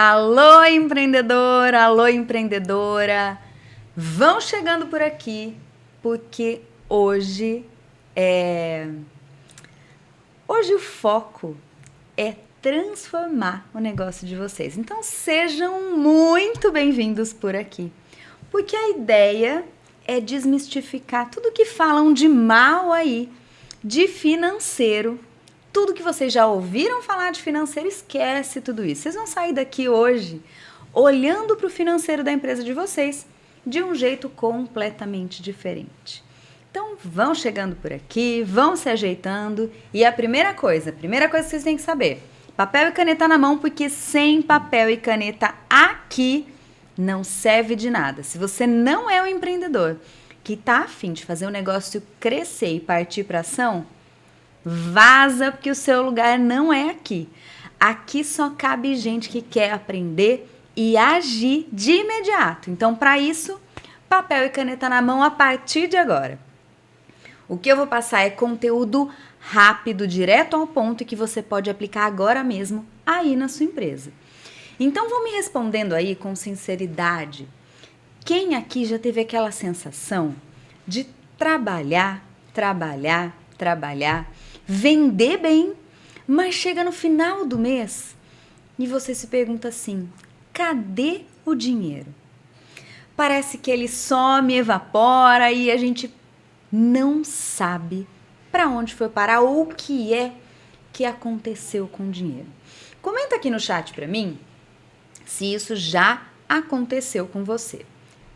Alô, empreendedor, alô, empreendedora. Vão chegando por aqui, porque hoje o foco é transformar o negócio de vocês. Então, sejam muito bem-vindos por aqui, porque a ideia é desmistificar tudo que falam de mal aí, de financeiro. Tudo que vocês já ouviram falar de financeiro, esquece tudo isso. Vocês vão sair daqui hoje olhando para o financeiro da empresa de vocês de um jeito completamente diferente. Então, vão chegando por aqui, vão se ajeitando. E a primeira coisa que vocês têm que saber, papel e caneta na mão, porque sem papel e caneta aqui não serve de nada. Se você não é um empreendedor que está a fim de fazer o negócio crescer e partir para ação, vaza, porque o seu lugar não é aqui. Aqui só cabe gente que quer aprender e agir de imediato. Então, para isso, papel e caneta na mão a partir de agora. O que eu vou passar é conteúdo rápido, direto ao ponto e que você pode aplicar agora mesmo aí na sua empresa. Então, vão me respondendo aí com sinceridade. Quem aqui já teve aquela sensação de trabalhar, vender bem, mas chega no final do mês e você se pergunta assim, cadê o dinheiro? Parece que ele some, evapora e a gente não sabe para onde foi parar ou o que é que aconteceu com o dinheiro. Comenta aqui no chat para mim se isso já aconteceu com você.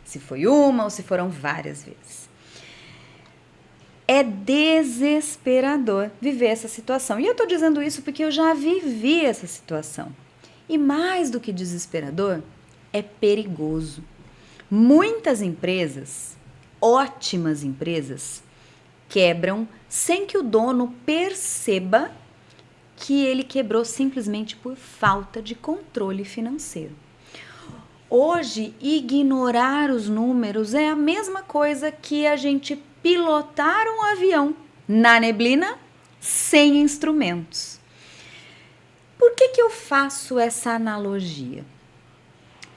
Se foi uma ou se foram várias vezes. É desesperador viver essa situação. E eu tô dizendo isso porque eu já vivi essa situação. E mais do que desesperador, é perigoso. Muitas empresas, ótimas empresas, quebram sem que o dono perceba que ele quebrou simplesmente por falta de controle financeiro. Hoje, ignorar os números é a mesma coisa que a gente pilotar um avião na neblina sem instrumentos. Por que eu faço essa analogia?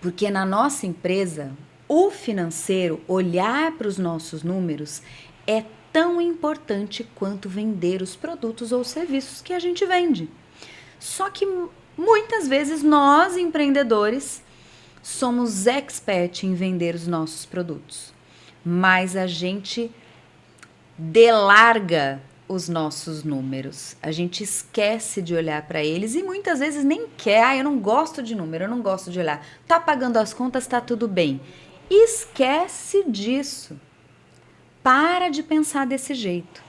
Porque na nossa empresa, o financeiro, olhar para os nossos números, é tão importante quanto vender os produtos ou serviços que a gente vende. Só que muitas vezes nós, empreendedores, somos expert em vender os nossos produtos, mas a gente delarga os nossos números. A gente esquece de olhar para eles e muitas vezes nem quer. Eu não gosto de número, eu não gosto de olhar. Tá pagando as contas, tá tudo bem. Esquece disso. Para de pensar desse jeito.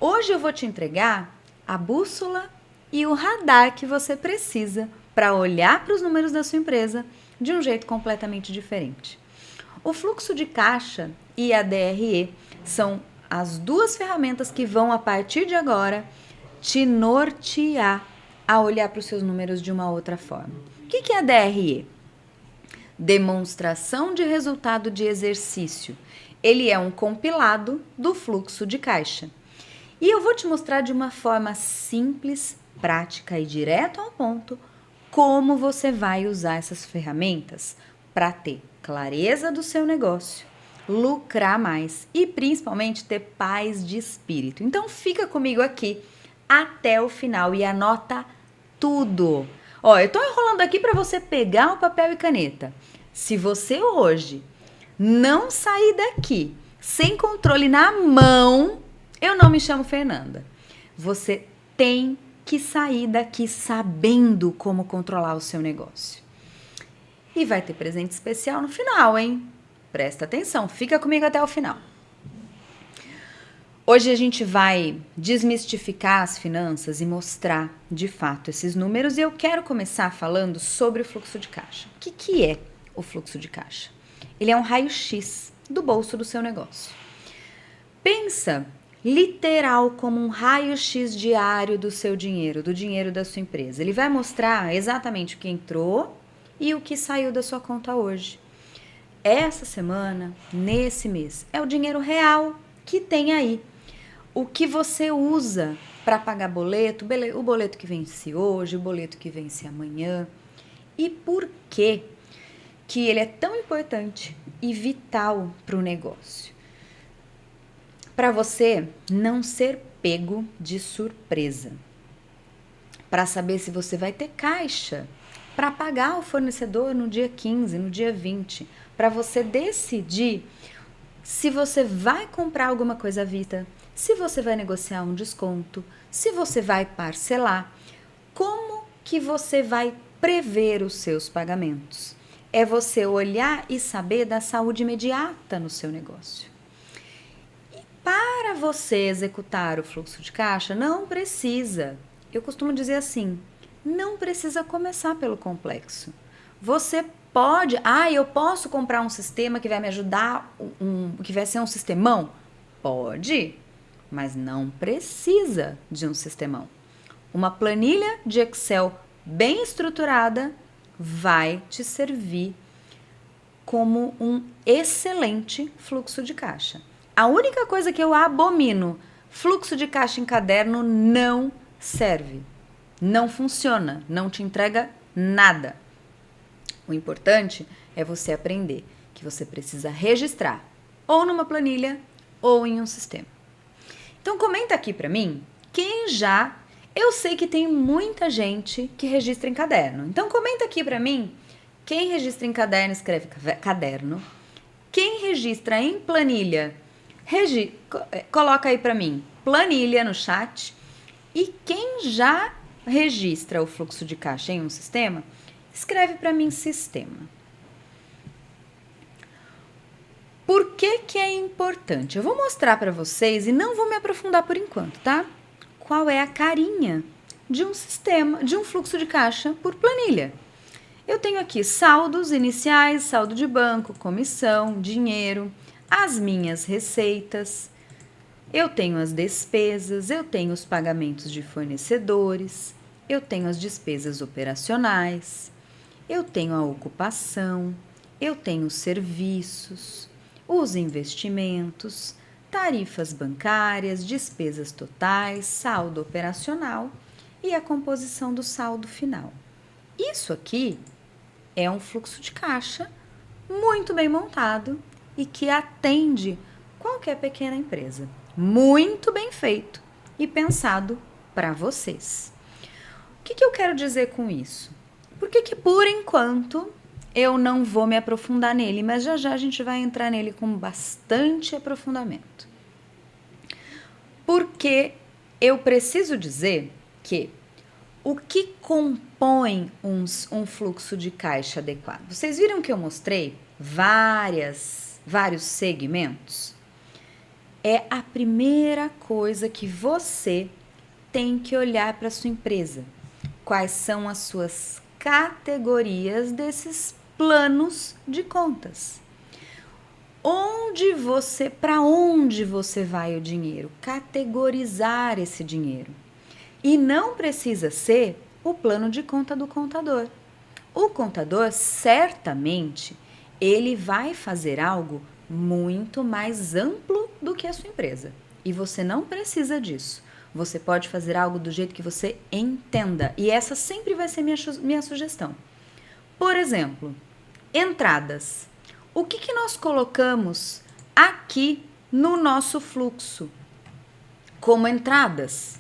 Hoje eu vou te entregar a bússola e o radar que você precisa para olhar para os números da sua empresa de um jeito completamente diferente. O fluxo de caixa e a DRE são as duas ferramentas que vão, a partir de agora, te nortear a olhar para os seus números de uma outra forma. O que é a DRE? Demonstração de resultado de exercício. Ele é um compilado do fluxo de caixa. E eu vou te mostrar de uma forma simples, prática e direto ao ponto como você vai usar essas ferramentas para ter clareza do seu negócio, lucrar mais e principalmente ter paz de espírito. Então fica comigo aqui até o final e anota tudo. Ó, eu tô enrolando aqui para você pegar o papel e caneta. Se você hoje não sair daqui sem controle na mão, eu não me chamo Fernanda. Você tem que sair daqui sabendo como controlar o seu negócio. E vai ter presente especial no final, hein? Presta atenção, fica comigo até o final. Hoje a gente vai desmistificar as finanças e mostrar, de fato, esses números. E eu quero começar falando sobre o fluxo de caixa. O que é o fluxo de caixa? Ele é um raio-x do bolso do seu negócio. Pensa literal como um raio-x diário do seu dinheiro, do dinheiro da sua empresa. Ele vai mostrar exatamente o que entrou e o que saiu da sua conta hoje. Essa semana, nesse mês, é o dinheiro real que tem aí. O que você usa para pagar boleto, o boleto que vence hoje, o boleto que vence amanhã. E por que ele é tão importante e vital para o negócio? Para você não ser pego de surpresa. Para saber se você vai ter caixa para pagar o fornecedor no dia 15, no dia 20. Para você decidir se você vai comprar alguma coisa à vista, se você vai negociar um desconto, se você vai parcelar, como que você vai prever os seus pagamentos. É você olhar e saber da saúde imediata no seu negócio. E para você executar o fluxo de caixa, não precisa, eu costumo dizer assim, não precisa começar pelo complexo. Você pode, eu posso comprar um sistema que vai me ajudar, que vai ser um sistemão? Pode, mas não precisa de um sistemão. Uma planilha de Excel bem estruturada vai te servir como um excelente fluxo de caixa. A única coisa que eu abomino, fluxo de caixa em caderno não serve, não funciona, não te entrega nada. O importante é você aprender que você precisa registrar ou numa planilha ou em um sistema. Então comenta aqui para mim quem já... Eu sei que tem muita gente que registra em caderno. Então comenta aqui para mim quem registra em caderno, escreve caderno. Quem registra em planilha, coloca aí para mim planilha no chat. E quem já registra o fluxo de caixa em um sistema, escreve para mim sistema. Por que é importante? Eu vou mostrar para vocês e não vou me aprofundar por enquanto, tá? Qual é a carinha de um sistema, de um fluxo de caixa por planilha. Eu tenho aqui saldos iniciais, saldo de banco, comissão, dinheiro, as minhas receitas, eu tenho as despesas, eu tenho os pagamentos de fornecedores, eu tenho as despesas operacionais, eu tenho a ocupação, eu tenho os serviços, os investimentos, tarifas bancárias, despesas totais, saldo operacional e a composição do saldo final. Isso aqui é um fluxo de caixa muito bem montado e que atende qualquer pequena empresa. Muito bem feito e pensado para vocês. O que eu quero dizer com isso? Porque por enquanto eu não vou me aprofundar nele, mas já a gente vai entrar nele com bastante aprofundamento. Porque eu preciso dizer que o que compõe um fluxo de caixa adequado? Vocês viram que eu mostrei vários segmentos? É a primeira coisa que você tem que olhar para a sua empresa. Quais são as suas categorias desses planos de contas? Para onde você vai o dinheiro? Categorizar esse dinheiro. E não precisa ser o plano de conta do contador. O contador, certamente, ele vai fazer algo muito mais amplo do que a sua empresa. E você não precisa disso. Você pode fazer algo do jeito que você entenda. E essa sempre vai ser minha sugestão. Por exemplo, entradas. O que nós colocamos aqui no nosso fluxo como entradas?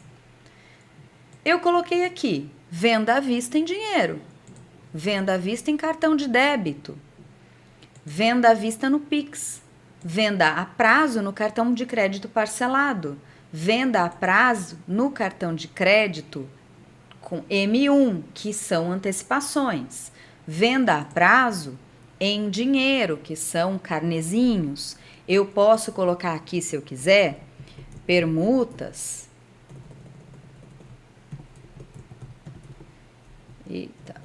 Eu coloquei aqui venda à vista em dinheiro, venda à vista em cartão de débito, venda à vista no Pix, venda a prazo no cartão de crédito parcelado, venda a prazo no cartão de crédito com M1, que são antecipações, venda a prazo em dinheiro, que são carnezinhos. Eu posso colocar aqui, se eu quiser, permutas. Eita.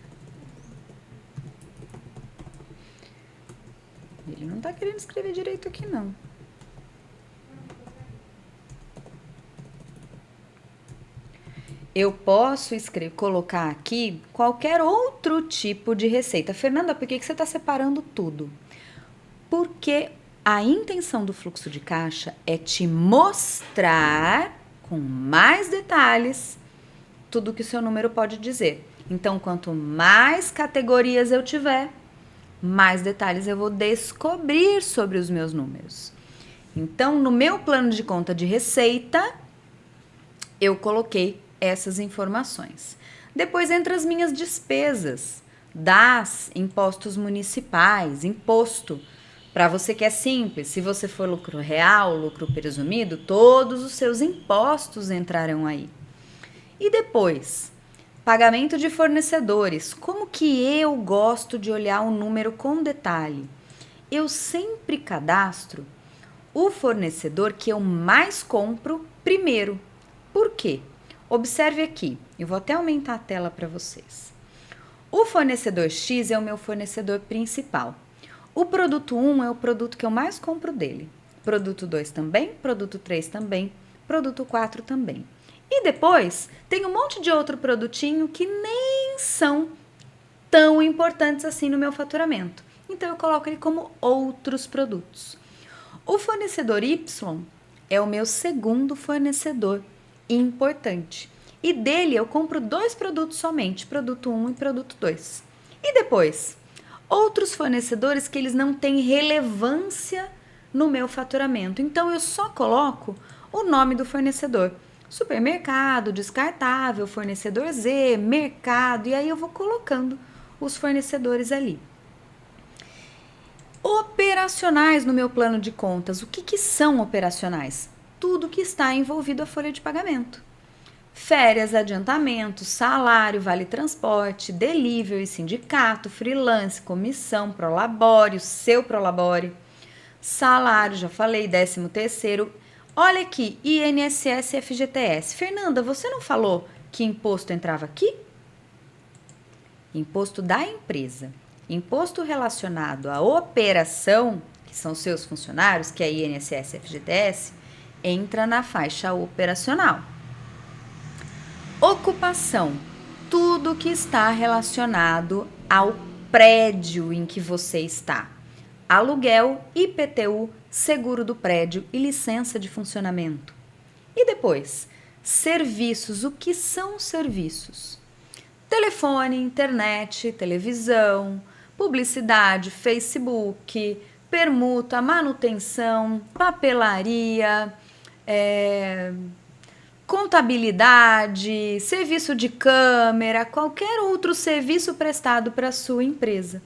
Ele não tá querendo escrever direito aqui, não. Eu posso colocar aqui qualquer outro tipo de receita. Fernanda, por que você está separando tudo? Porque a intenção do fluxo de caixa é te mostrar com mais detalhes tudo que o seu número pode dizer. Então, quanto mais categorias eu tiver, mais detalhes eu vou descobrir sobre os meus números. Então, no meu plano de conta de receita, eu coloquei essas informações. Depois entra as minhas despesas, DAS, impostos municipais, imposto. Para você que é simples, se você for lucro real, lucro presumido, todos os seus impostos entrarão aí. E depois, pagamento de fornecedores. Como que eu gosto de olhar o número com detalhe? Eu sempre cadastro o fornecedor que eu mais compro primeiro. Por quê? Observe aqui, eu vou até aumentar a tela para vocês. O fornecedor X é o meu fornecedor principal. O produto 1 é o produto que eu mais compro dele. Produto 2 também, produto 3 também, produto 4 também. E depois tem um monte de outro produtinho que nem são tão importantes assim no meu faturamento. Então eu coloco ele como outros produtos. O fornecedor Y é o meu segundo fornecedor importante. E dele eu compro 2 produtos somente, produto 1 e produto 2. E depois, outros fornecedores que eles não têm relevância no meu faturamento. Então eu só coloco o nome do fornecedor. Supermercado, descartável, fornecedor Z, mercado, e aí eu vou colocando os fornecedores ali. Operacionais no meu plano de contas. O que são operacionais? Tudo que está envolvido a folha de pagamento. Férias, adiantamento, salário, vale transporte, delivery, sindicato, freelance, comissão, prolabore, o seu prolabore, salário, já falei, 13º. Olha aqui, INSS e FGTS. Fernanda, você não falou que imposto entrava aqui? Imposto da empresa. Imposto relacionado à operação, que são seus funcionários, que é INSS e FGTS, entra na faixa operacional. Ocupação. Tudo que está relacionado ao prédio em que você está. Aluguel, IPTU, seguro do prédio e licença de funcionamento. E depois, serviços. O que são serviços? Telefone, internet, televisão, publicidade, Facebook, permuta, manutenção, papelaria, contabilidade, serviço de câmera, qualquer outro serviço prestado para a sua empresa.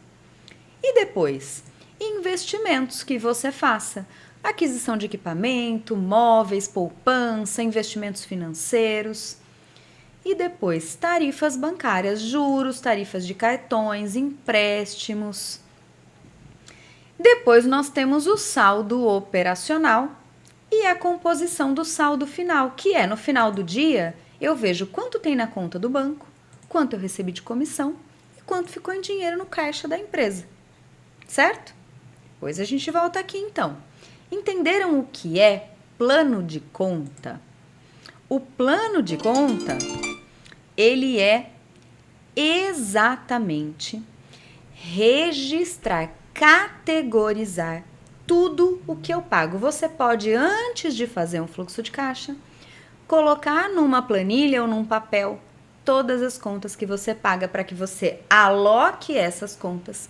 E depois, investimentos que você faça. Aquisição de equipamento, móveis, poupança, investimentos financeiros. E depois, tarifas bancárias, juros, tarifas de cartões, empréstimos. Depois nós temos o saldo operacional e a composição do saldo final, que é no final do dia, eu vejo quanto tem na conta do banco, quanto eu recebi de comissão e quanto ficou em dinheiro no caixa da empresa. Certo? Depois a gente volta aqui então. Entenderam o que é plano de conta? O plano de conta, ele é exatamente registrar, categorizar tudo o que eu pago. Você pode, antes de fazer um fluxo de caixa, colocar numa planilha ou num papel todas as contas que você paga para que você aloque essas contas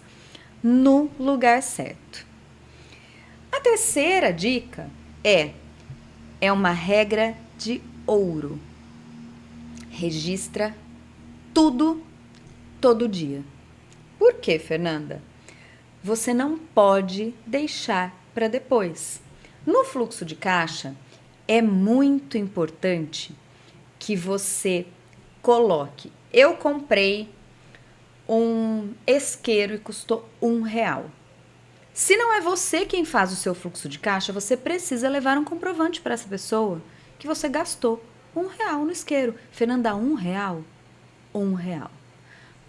no lugar certo. A terceira dica é uma regra de ouro. Registra tudo, todo dia. Por quê, Fernanda? Você não pode deixar para depois. No fluxo de caixa, é muito importante que você coloque. Eu comprei um isqueiro e custou R$1. Se não é você quem faz o seu fluxo de caixa, você precisa levar um comprovante para essa pessoa que você gastou R$1 no isqueiro. Fernanda, R$1? R$1.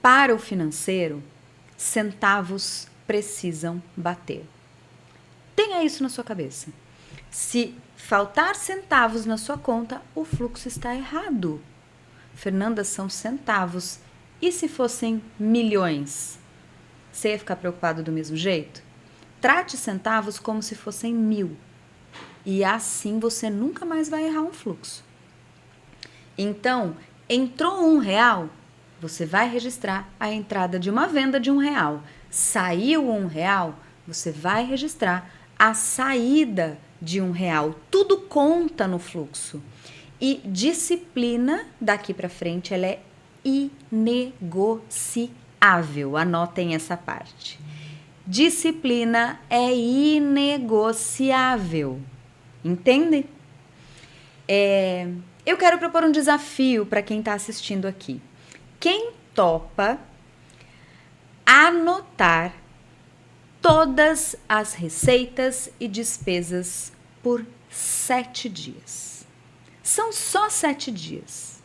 Para o financeiro, centavos precisam bater. Tenha isso na sua cabeça. Se faltar centavos na sua conta, o fluxo está errado. Fernanda, são centavos. E se fossem milhões? Você ia ficar preocupado do mesmo jeito? Trate centavos como se fossem 1000. E assim você nunca mais vai errar um fluxo. Então, entrou R$1, você vai registrar a entrada de uma venda de R$1. Saiu R$1, você vai registrar a saída de R$1. Tudo conta no fluxo. E disciplina, daqui para frente, ela é inegociável. Anotem essa parte. Disciplina é inegociável. Entende? Eu quero propor um desafio para quem está assistindo aqui. Quem topa anotar todas as receitas e despesas por 7 dias? São só 7 dias.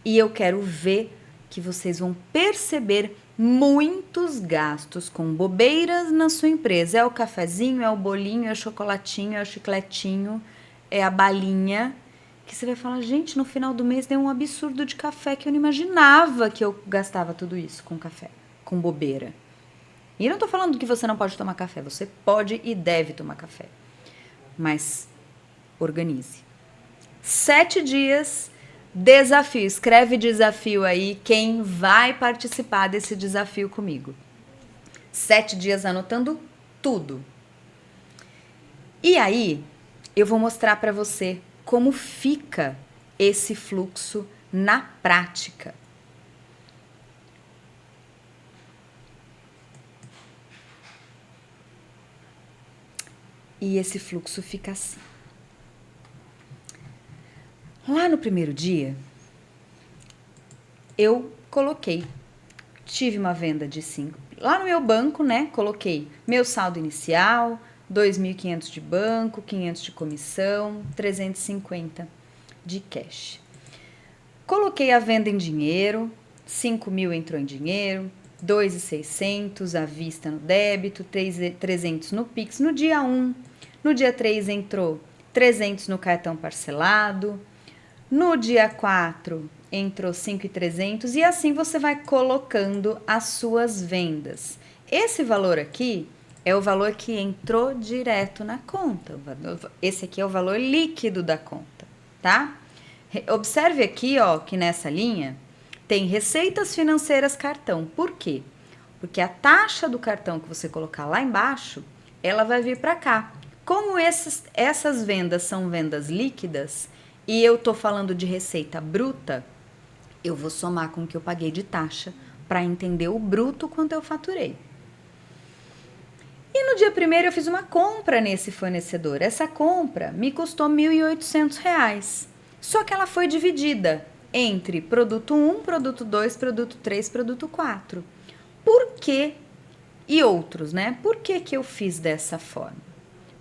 E eu quero ver que vocês vão perceber muitos gastos com bobeiras na sua empresa. É o cafezinho, é o bolinho, é o chocolatinho, é o chicletinho, é a balinha, que você vai falar, gente, no final do mês deu um absurdo de café que eu não imaginava que eu gastava tudo isso com café, com bobeira. E não tô falando que você não pode tomar café, você pode e deve tomar café. Mas organize. 7 dias, desafio. Escreve desafio aí, quem vai participar desse desafio comigo. 7 dias anotando tudo. E aí, eu vou mostrar para você como fica esse fluxo na prática. E esse fluxo fica assim. Lá no primeiro dia, eu tive uma venda de 5. Lá no meu banco, né, coloquei meu saldo inicial, 2.500 de banco, 500 de comissão, 350 de cash. Coloquei a venda em dinheiro, 5.000 entrou em dinheiro, 2.600 à vista no débito, 300 no Pix. No dia 1, no dia 3 entrou 300 no cartão parcelado, no dia 4 entrou 5.300 e assim você vai colocando as suas vendas. Esse valor aqui é o valor que entrou direto na conta. Esse aqui é o valor líquido da conta, tá? Observe aqui, ó, que nessa linha tem receitas financeiras cartão. Por quê? Porque a taxa do cartão que você colocar lá embaixo, ela vai vir para cá. Como essas vendas são vendas líquidas e eu tô falando de receita bruta, eu vou somar com o que eu paguei de taxa para entender o bruto quanto eu faturei. E no dia 1º eu fiz uma compra nesse fornecedor. Essa compra me custou R$ 1.800. Só que ela foi dividida entre produto 1, produto 2, produto 3, produto 4. Por quê? E outros, né? Por que eu fiz dessa forma?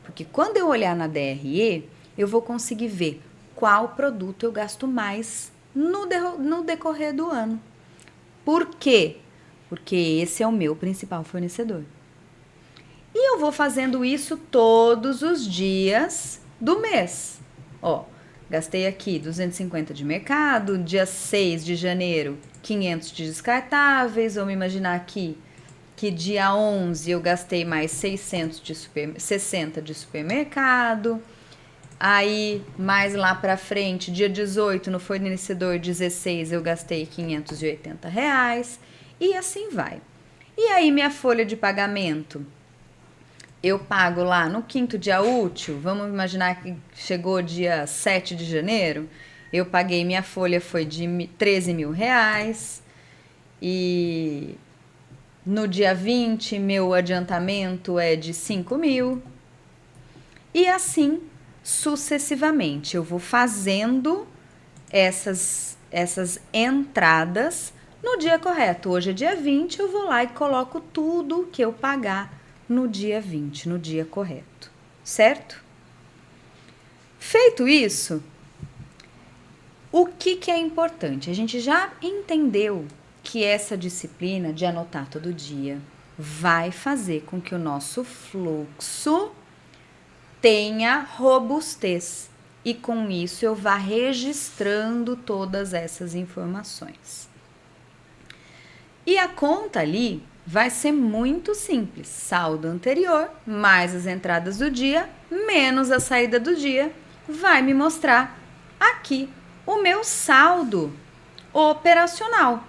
Porque quando eu olhar na DRE, eu vou conseguir ver qual produto eu gasto mais no decorrer do ano. Por quê? Porque esse é o meu principal fornecedor. E eu vou fazendo isso todos os dias do mês. Ó, gastei aqui 250 de mercado, dia 6 de janeiro, 500 de descartáveis. Vamos imaginar aqui que dia 11 eu gastei mais 60 de supermercado. Aí, mais lá pra frente, dia 18, no fornecedor 16, eu gastei R$580. E assim vai. E aí, minha folha de pagamento? Eu pago lá no 5º dia útil, vamos imaginar que chegou dia 7 de janeiro, eu paguei, minha folha foi de R$13.000 e no dia 20 meu adiantamento é de 5.000 e assim sucessivamente eu vou fazendo essas entradas no dia correto. Hoje é dia 20, eu vou lá e coloco tudo que eu pagar no dia 20, no dia correto, certo? Feito isso, o que é importante? A gente já entendeu que essa disciplina de anotar todo dia vai fazer com que o nosso fluxo tenha robustez e com isso eu vá registrando todas essas informações. E a conta ali vai ser muito simples. Saldo anterior, mais as entradas do dia, menos a saída do dia, vai me mostrar aqui o meu saldo operacional.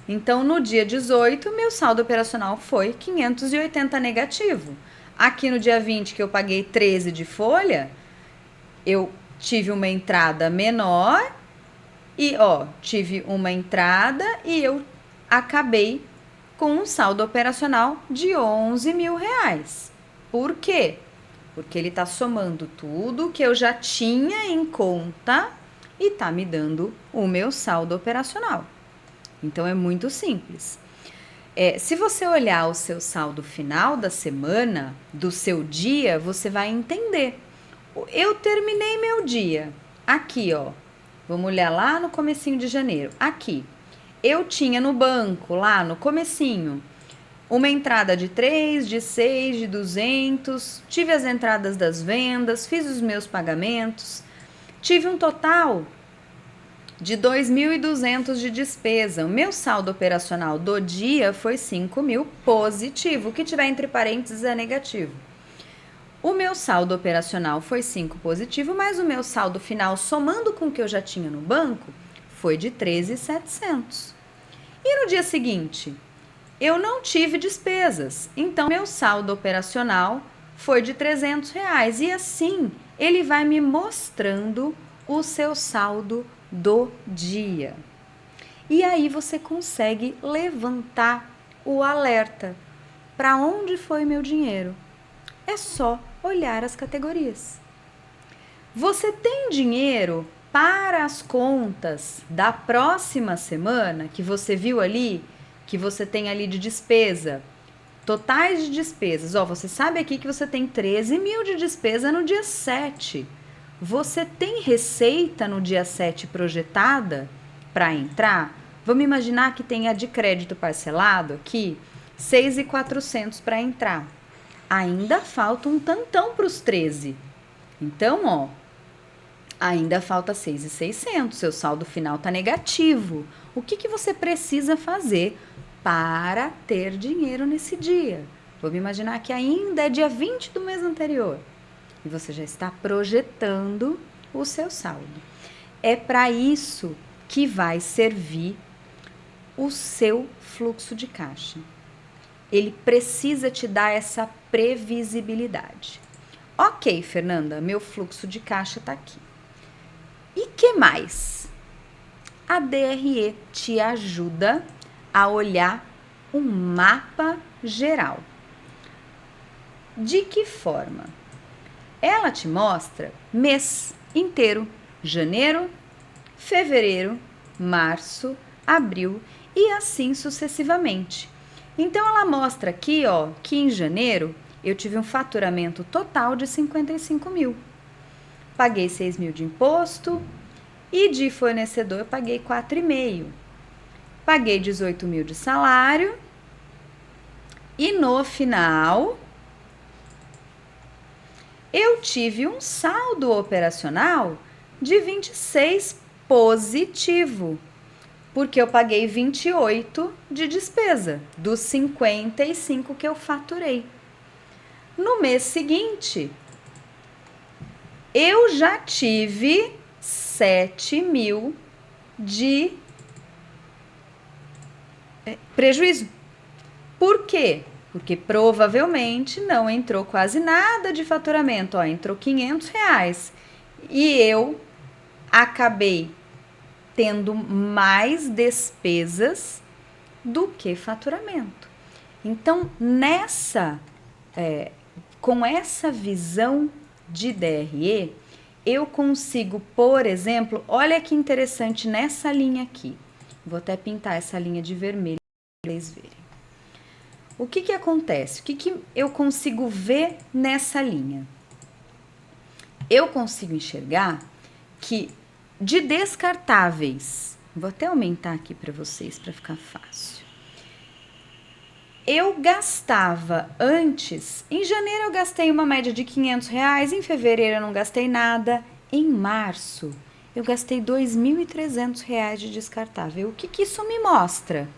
Então, no dia 18, meu saldo operacional foi 580 negativo. Aqui no dia 20, que eu paguei 13 de folha, eu tive uma entrada menor e, tive uma entrada e eu acabei com um saldo operacional de 11 mil reais. Por quê? Porque ele está somando tudo que eu já tinha em conta e está me dando o meu saldo operacional. Então, é muito simples. Se você olhar o seu saldo final da semana, do seu dia, você vai entender. Eu terminei meu dia. Aqui, vamos olhar lá no comecinho de janeiro. Aqui, eu tinha no banco, lá no comecinho, uma entrada de 3, de 6, de 200, tive as entradas das vendas, fiz os meus pagamentos, tive um total de 2.200 de despesa. O meu saldo operacional do dia foi 5.000 positivo. O que tiver entre parênteses é negativo. O meu saldo operacional foi 5 positivo, mas o meu saldo final, somando com o que eu já tinha no banco, foi de 13.700. E no dia seguinte, eu não tive despesas. Então, meu saldo operacional foi de R$300. E assim, ele vai me mostrando o seu saldo do dia. E aí você consegue levantar o alerta. Para onde foi meu dinheiro? É só olhar as categorias. Você tem dinheiro para as contas da próxima semana que você viu ali, que você tem ali de despesa, totais de despesas. Você sabe aqui que você tem 13 mil de despesa no dia 7. Você tem receita no dia 7 projetada para entrar? Vamos imaginar que tem a de crédito parcelado aqui, 6.400 para entrar. Ainda falta um tantão para os 13. Então, ainda falta 6.600. Seu saldo final está negativo. O que você precisa fazer para ter dinheiro nesse dia? Vamos imaginar que ainda é dia 20 do mês anterior. E você já está projetando o seu saldo. É para isso que vai servir o seu fluxo de caixa. Ele precisa te dar essa previsibilidade. Ok, Fernanda, meu fluxo de caixa está aqui. E que mais? A DRE te ajuda a olhar um mapa geral. De que forma? Ela te mostra mês inteiro, janeiro, fevereiro, março, abril e assim sucessivamente. Então, ela mostra aqui, que em janeiro eu tive um faturamento total de 55 mil. Paguei 6 mil de imposto e de fornecedor eu paguei 4,5. Paguei 18 mil de salário e no final eu tive um saldo operacional de 26 positivo, porque eu paguei 28 de despesa dos 55 que eu faturei. No mês seguinte, eu já tive 7 mil de prejuízo. Por quê? Porque provavelmente não entrou quase nada de faturamento, entrou R$500 e eu acabei tendo mais despesas do que faturamento. Então, com essa visão de DRE, eu consigo, por exemplo, olha que interessante nessa linha aqui. Vou até pintar essa linha de vermelho para vocês verem. O que acontece? O que eu consigo ver nessa linha? Eu consigo enxergar que de descartáveis, vou até aumentar aqui para vocês para ficar fácil. Eu gastava antes, em janeiro eu gastei uma média de R$500, em fevereiro eu não gastei nada, em março eu gastei R$2.300 de descartável. O que isso me mostra?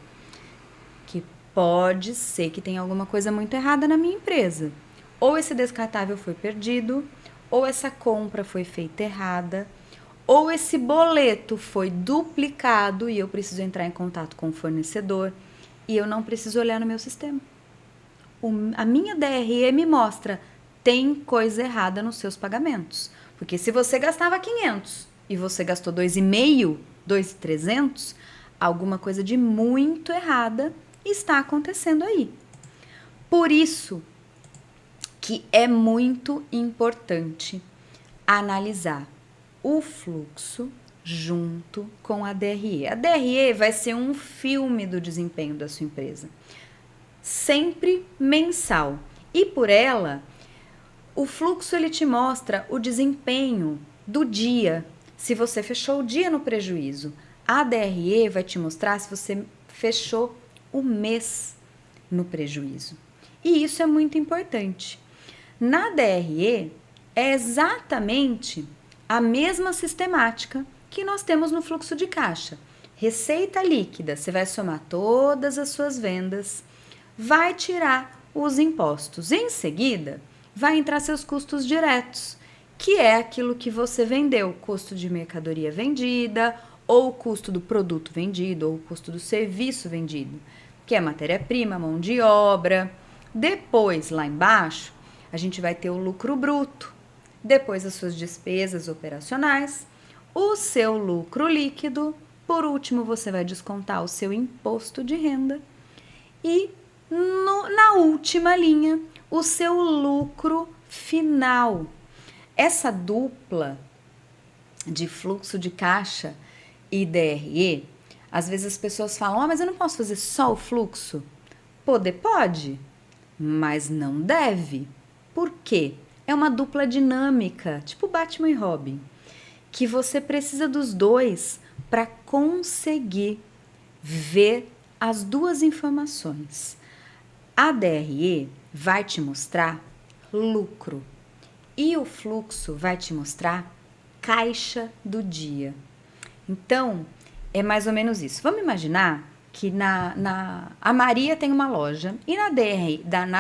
Que pode ser que tenha alguma coisa muito errada na minha empresa. Ou esse descartável foi perdido, ou essa compra foi feita errada, ou esse boleto foi duplicado e eu preciso entrar em contato com o fornecedor e eu não preciso olhar no meu sistema. A minha DRE me mostra, tem coisa errada nos seus pagamentos. Porque se você gastava 500 e você gastou 2,5, 2,300, alguma coisa de muito errada está acontecendo aí. Por isso que é muito importante analisar o fluxo junto com a DRE. A DRE vai ser um filme do desempenho da sua empresa, sempre mensal. E por ela, o fluxo ele te mostra o desempenho do dia, se você fechou o dia no prejuízo. A DRE vai te mostrar se você fechou o mês no prejuízo. E isso é muito importante. Na DRE, é exatamente a mesma sistemática que nós temos no fluxo de caixa. Receita líquida, você vai somar todas as suas vendas, vai tirar os impostos. Em seguida, vai entrar seus custos diretos, que é aquilo que você vendeu, custo de mercadoria vendida, ou o custo do produto vendido, ou o custo do serviço vendido, que é matéria-prima, mão de obra. Depois, lá embaixo, a gente vai ter o lucro bruto, depois as suas despesas operacionais, o seu lucro líquido, por último você vai descontar o seu imposto de renda e na última linha o seu lucro final. Essa dupla de fluxo de caixa e DRE, às vezes as pessoas falam, mas eu não posso fazer só o fluxo? Pode, mas não deve. Por quê? É uma dupla dinâmica, tipo Batman e Robin, que você precisa dos dois para conseguir ver as duas informações. A DRE vai te mostrar lucro e o fluxo vai te mostrar caixa do dia. Então, é mais ou menos isso. Vamos imaginar que a Maria tem uma loja e na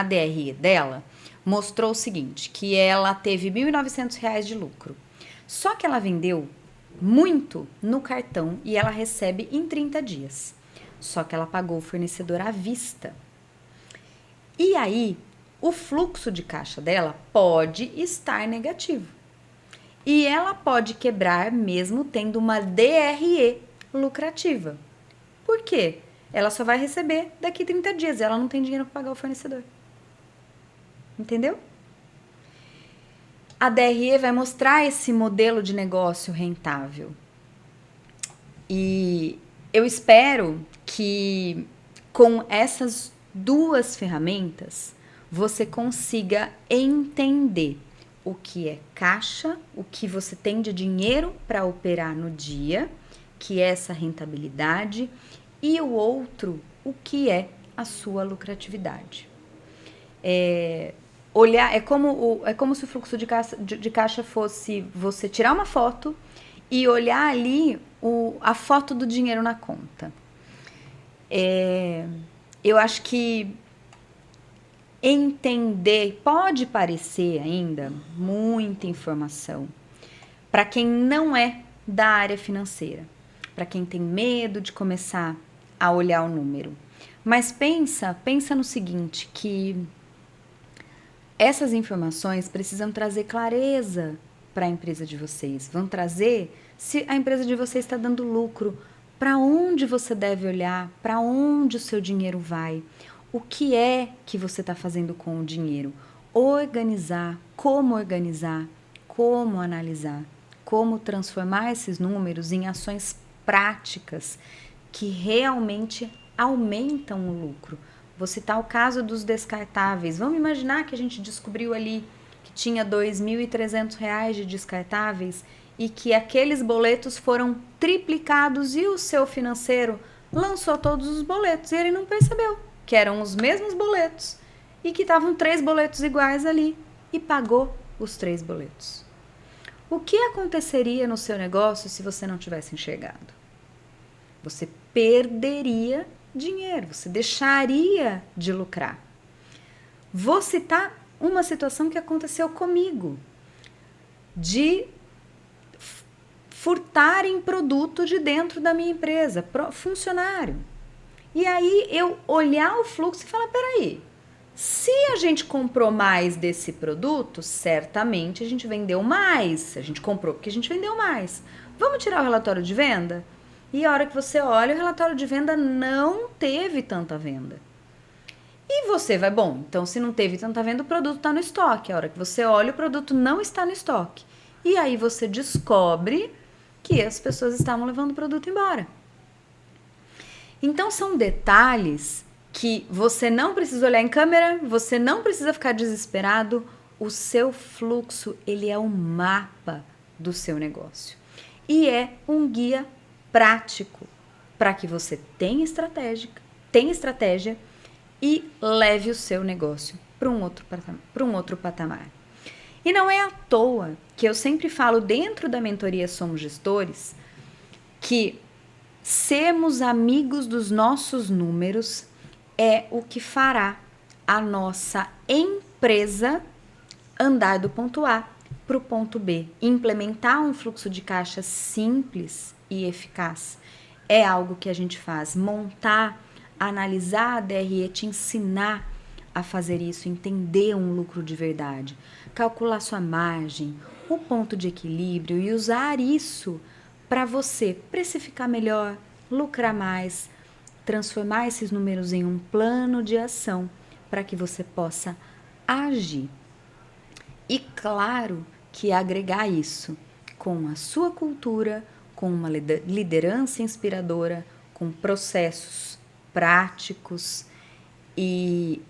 DRE dela mostrou o seguinte, que ela teve R$ 1.900 de lucro. Só que ela vendeu muito no cartão e ela recebe em 30 dias. Só que ela pagou o fornecedor à vista. E aí, o fluxo de caixa dela pode estar negativo. E ela pode quebrar mesmo tendo uma DRE lucrativa. Por quê? Ela só vai receber daqui 30 dias. Ela não tem dinheiro para pagar o fornecedor. Entendeu? A DRE vai mostrar esse modelo de negócio rentável. E eu espero que com essas duas ferramentas você consiga entender o que é caixa, o que você tem de dinheiro para operar no dia, que é essa rentabilidade, e o outro, o que é a sua lucratividade. Olhar é como se o fluxo de caixa fosse você tirar uma foto e olhar ali a foto do dinheiro na conta. Eu acho que entender pode parecer ainda muita informação para quem não é da área financeira, para quem tem medo de começar a olhar o número. Mas pensa no seguinte, que essas informações precisam trazer clareza para a empresa de vocês. Vão trazer se a empresa de vocês está dando lucro, para onde você deve olhar, para onde o seu dinheiro vai, o que é que você está fazendo com o dinheiro. Organizar, como analisar, como transformar esses números em ações práticas que realmente aumentam o lucro. Vou citar o caso dos descartáveis. Vamos imaginar que a gente descobriu ali que tinha R$ 2.300 de descartáveis e que aqueles boletos foram triplicados e o seu financeiro lançou todos os boletos e ele não percebeu que eram os mesmos boletos e que estavam 3 boletos iguais ali e pagou os 3 boletos. O que aconteceria no seu negócio se você não tivesse enxergado? Você perderia dinheiro, você deixaria de lucrar. Vou citar uma situação que aconteceu comigo, de furtarem produto de dentro da minha empresa, funcionário. E aí eu olhar o fluxo e falar, peraí, se a gente comprou mais desse produto, certamente a gente vendeu mais. A gente comprou porque a gente vendeu mais. Vamos tirar o relatório de venda? E a hora que você olha, o relatório de venda não teve tanta venda. E você vai, bom, então se não teve tanta venda, o produto está no estoque. A hora que você olha, o produto não está no estoque. E aí você descobre que as pessoas estavam levando o produto embora. Então são detalhes que você não precisa olhar em câmera, você não precisa ficar desesperado. O seu fluxo, ele é um mapa do seu negócio. E é um guia prático para que você tenha estratégia e leve o seu negócio para um outro patamar. E não é à toa que eu sempre falo dentro da mentoria Somos Gestores que sermos amigos dos nossos números é o que fará a nossa empresa andar do ponto A para o ponto B. Implementar um fluxo de caixa simples e eficaz é algo que a gente faz. Montar, analisar a DRE, te ensinar a fazer isso, entender um lucro de verdade, calcular sua margem, o ponto de equilíbrio e usar isso para você precificar melhor, lucrar mais, transformar esses números em um plano de ação para que você possa agir. E claro que agregar isso com a sua cultura, com uma liderança inspiradora, com processos práticos e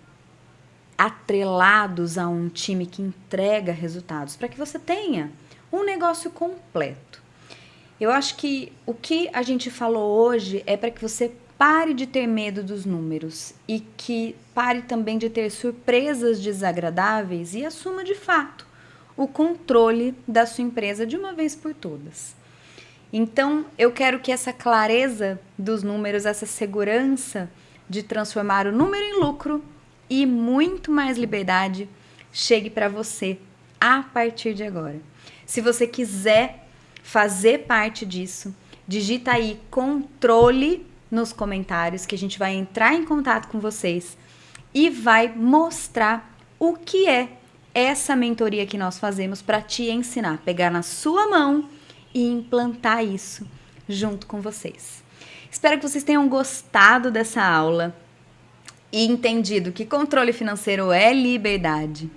atrelados a um time que entrega resultados, para que você tenha um negócio completo. Eu acho que o que a gente falou hoje é para que você pare de ter medo dos números e que pare também de ter surpresas desagradáveis e assuma de fato o controle da sua empresa de uma vez por todas. Então, eu quero que essa clareza dos números, essa segurança de transformar o número em lucro e muito mais liberdade chegue para você a partir de agora. Se você quiser fazer parte disso, digita aí controle nos comentários que a gente vai entrar em contato com vocês e vai mostrar o que é essa mentoria que nós fazemos para te ensinar, pegar na sua mão e implantar isso junto com vocês. Espero que vocês tenham gostado dessa aula e entendido que controle financeiro é liberdade.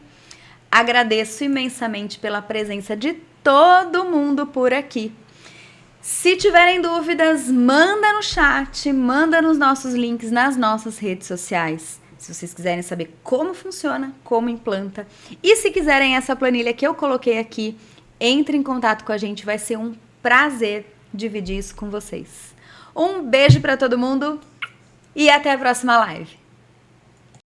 Agradeço imensamente pela presença de todo mundo por aqui. Se tiverem dúvidas, manda no chat, manda nos nossos links nas nossas redes sociais. Se vocês quiserem saber como funciona, como implanta. E se quiserem essa planilha que eu coloquei aqui, entre em contato com a gente, vai ser um prazer dividir isso com vocês. Um beijo para todo mundo e até a próxima live.